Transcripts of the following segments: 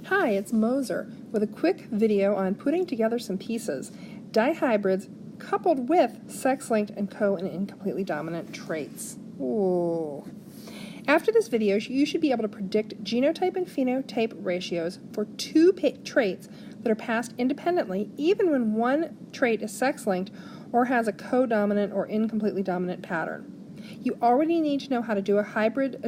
Hi, it's Moser with a quick video on putting together some pieces, dihybrids coupled with sex-linked and and incompletely dominant traits. Ooh. After this video, you should be able to predict genotype and phenotype ratios for two traits that are passed independently, even when one trait is sex-linked or has a codominant or incompletely dominant pattern. You already need to know how to do a dihybrid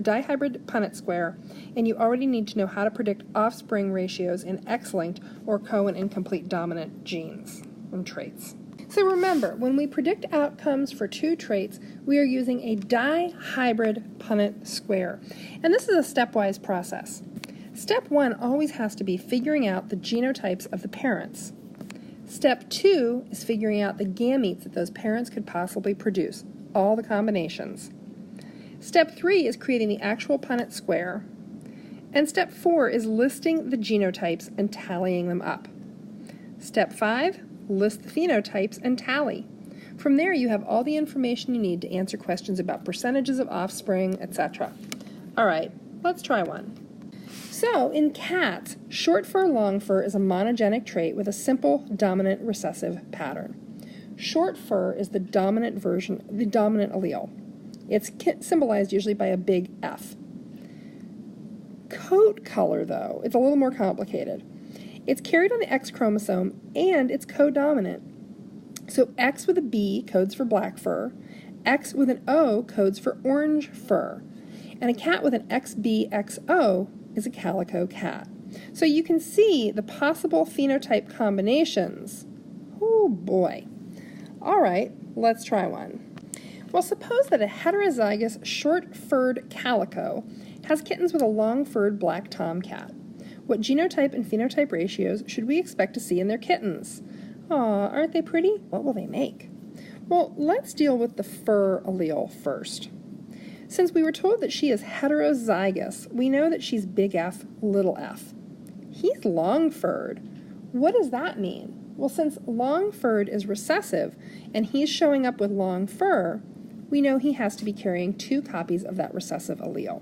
Punnett Square, and you already need to know how to predict offspring ratios in X-linked or and incomplete dominant genes and traits. So remember, when we predict outcomes for two traits, we are using a dihybrid Punnett Square. And this is a stepwise process. Step 1 always has to be figuring out the genotypes of the parents. Step 2 is figuring out the gametes that those parents could possibly produce, all the combinations. Step 3 is creating the actual Punnett Square. And step 4 is listing the genotypes and tallying them up. Step 5, list the phenotypes and tally. From there you have all the information you need to answer questions about percentages of offspring, etc. Alright, let's try one. So, in cats, short fur, long fur is a monogenic trait with a simple dominant recessive pattern. Short fur is the dominant version, the dominant allele. It's symbolized usually by a big F. Coat color, though, it's a little more complicated. It's carried on the X chromosome and it's codominant. So X with a B codes for black fur, X with an O codes for orange fur, and a cat with an XBXO is a calico cat. So you can see the possible phenotype combinations. Oh boy. All right, let's try one. Well, suppose that a heterozygous short-furred calico has kittens with a long-furred black tomcat. What genotype and phenotype ratios should we expect to see in their kittens? Aw, aren't they pretty? What will they make? Well, let's deal with the fur allele first. Since we were told that she is heterozygous, we know that she's big F, little f. He's long-furred. What does that mean? Well, since long-furred is recessive, and he's showing up with long fur, we know he has to be carrying two copies of that recessive allele.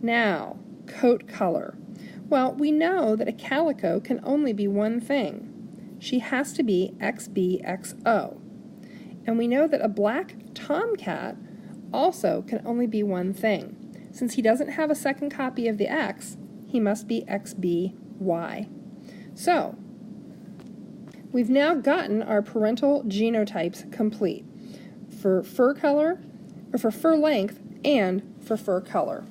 Now, coat color. Well, we know that a calico can only be one thing. She has to be XBXO. And we know that a black tomcat also can only be one thing. Since he doesn't have a second copy of the X, he must be XBY. So, we've now gotten our parental genotypes complete for fur color, or for fur length, and for fur color.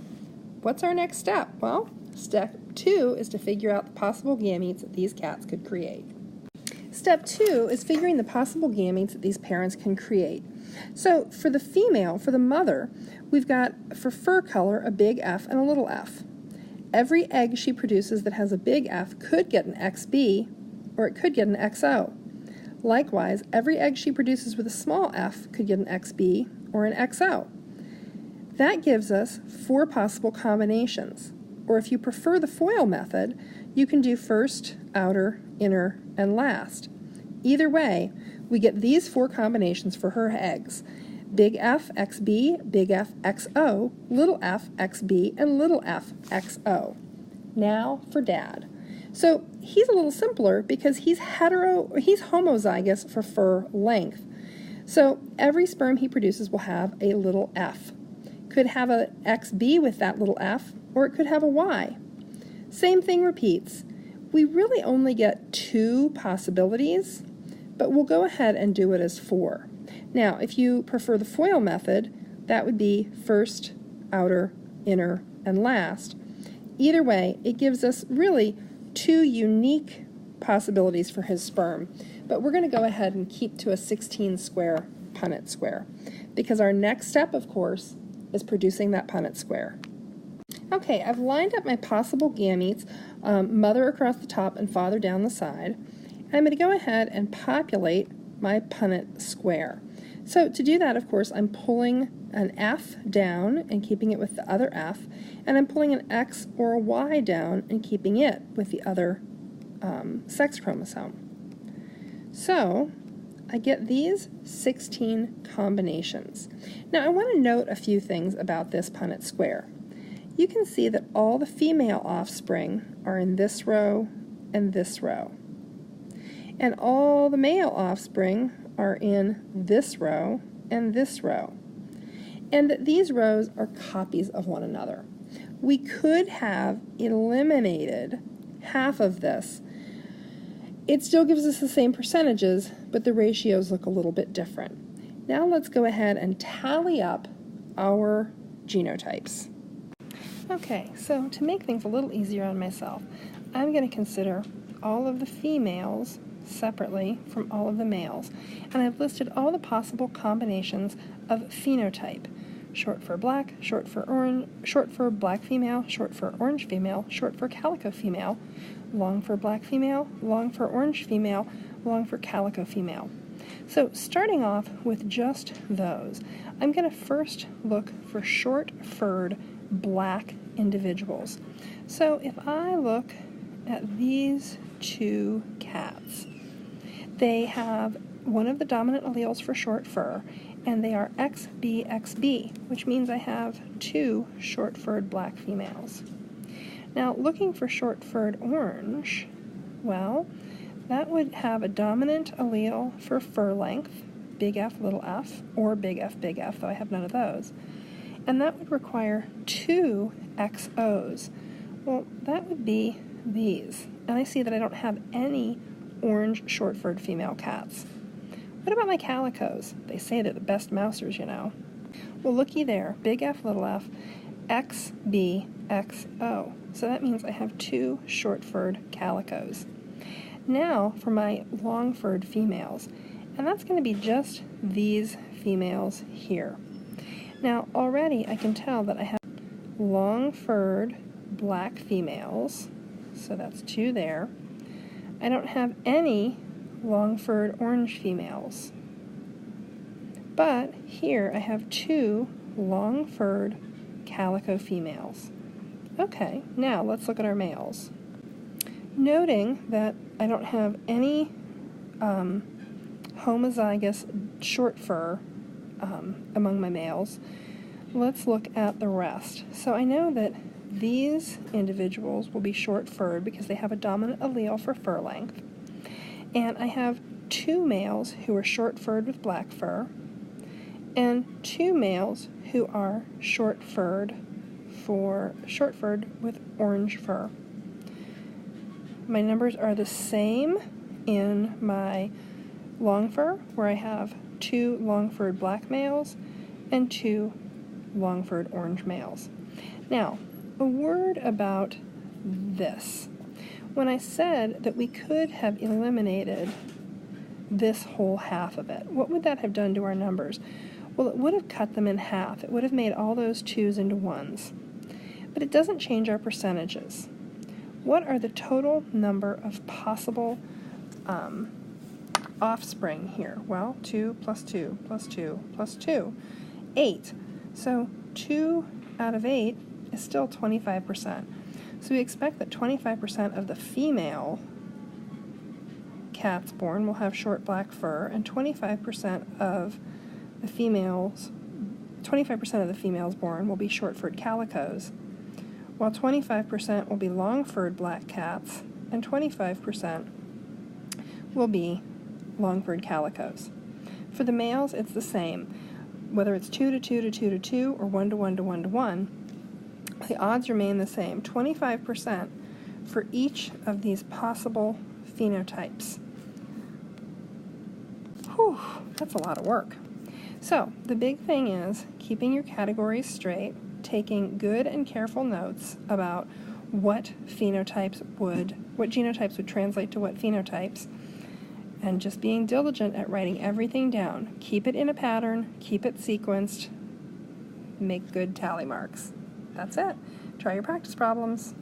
What's our next step? Well, step 2 is to figure out the possible gametes that these cats could create. Step 2 is figuring the possible gametes that these parents can create. So for the female, for the mother, we've got for fur color a big F and a little f. Every egg she produces that has a big F could get an XB, or it could get an XO. Likewise, every egg she produces with a small f could get an XB or an XO. That gives us 4 possible combinations. Or if you prefer the FOIL method, you can do first, outer, inner, and last. Either way, we get these 4 combinations for her eggs. Big F, XB, big F, XO, little f, XB, and little f, XO. Now for Dad. So he's a little simpler because he's homozygous for fur length. So every sperm he produces will have a little f. Could have a XB with that little f, or it could have a Y. Same thing repeats. We really only get 2 possibilities, but we'll go ahead and do it as 4. Now, if you prefer the FOIL method, that would be first, outer, inner, and last. Either way, it gives us really 2 unique possibilities for his sperm, but we're going to go ahead and keep to a 16-square Punnett Square, because our next step, of course, is producing that Punnett Square. Okay, I've lined up my possible gametes, mother across the top and father down the side. I'm going to go ahead and populate my Punnett Square. So to do that, of course, I'm pulling an F down and keeping it with the other F, and I'm pulling an X or a Y down and keeping it with the other sex chromosome. So I get these 16 combinations. Now I want to note a few things about this Punnett Square. you can see that all the female offspring are in this row and this row. And all the male offspring are in this row and this row. And that these rows are copies of one another. We could have eliminated half of this. It still gives us the same percentages, but the ratios look a little bit different. Now let's go ahead and tally up our genotypes. Okay, so to make things a little easier on myself, I'm going to consider all of the females separately from all of the males, and I've listed all the possible combinations of phenotype. Short for black, short for orange, short for black female, short for orange female, short for calico female, long for black female, long for orange female, long for calico female. So starting off with just those, I'm going to first look for short-furred black individuals. So if I look at these two cats, they have one of the dominant alleles for short fur, and they are XBXB, which means I have two short-furred black females. Now, looking for short-furred orange, well, that would have a dominant allele for fur length, big F, little f, or big F, though I have none of those. And that would require two XOs. Well, that would be these. And I see that I don't have any orange short-furred female cats. What about my calicos? They say they're the best mousers, you know. Well, looky there, big F, little f, XBXO. So that means I have two short-furred calicos. Now for my long-furred females, and that's going to be just these females here. Now already I can tell that I have long-furred black females, so that's two there. I don't have any long-furred orange females, but here I have two long-furred calico females. Okay, now let's look at our males. Noting that I don't have any homozygous short fur among my males, let's look at the rest. So I know that these individuals will be short-furred because they have a dominant allele for fur length. And I have two males who are short-furred with black fur, and two males who are short-furred with orange fur. My numbers are the same in my long fur, where I have two long-furred black males and two long-furred orange males. Now, a word about this. When I said that we could have eliminated this whole half of it, what would that have done to our numbers? Well, it would have cut them in half. It would have made all those twos into ones. But it doesn't change our percentages. What are the total number of possible offspring here? Well, 2 plus 2 plus 2 plus 2, 8. So 2 out of 8 is still 25%. So we expect that 25% of the female cats born will have short black fur, and 25% of the females born will be short-furred calicos, while 25% will be long-furred black cats, and 25% will be long-furred calicos. For the males, it's the same. Whether it's 2 to 2 to 2 to 2 or 1 to 1 to 1 to 1, the odds remain the same, 25% for each of these possible phenotypes. Whew, that's a lot of work. So, the big thing is keeping your categories straight, taking good and careful notes about what genotypes would translate to what phenotypes, and just being diligent at writing everything down. Keep it in a pattern, keep it sequenced, make good tally marks. That's it. Try your practice problems.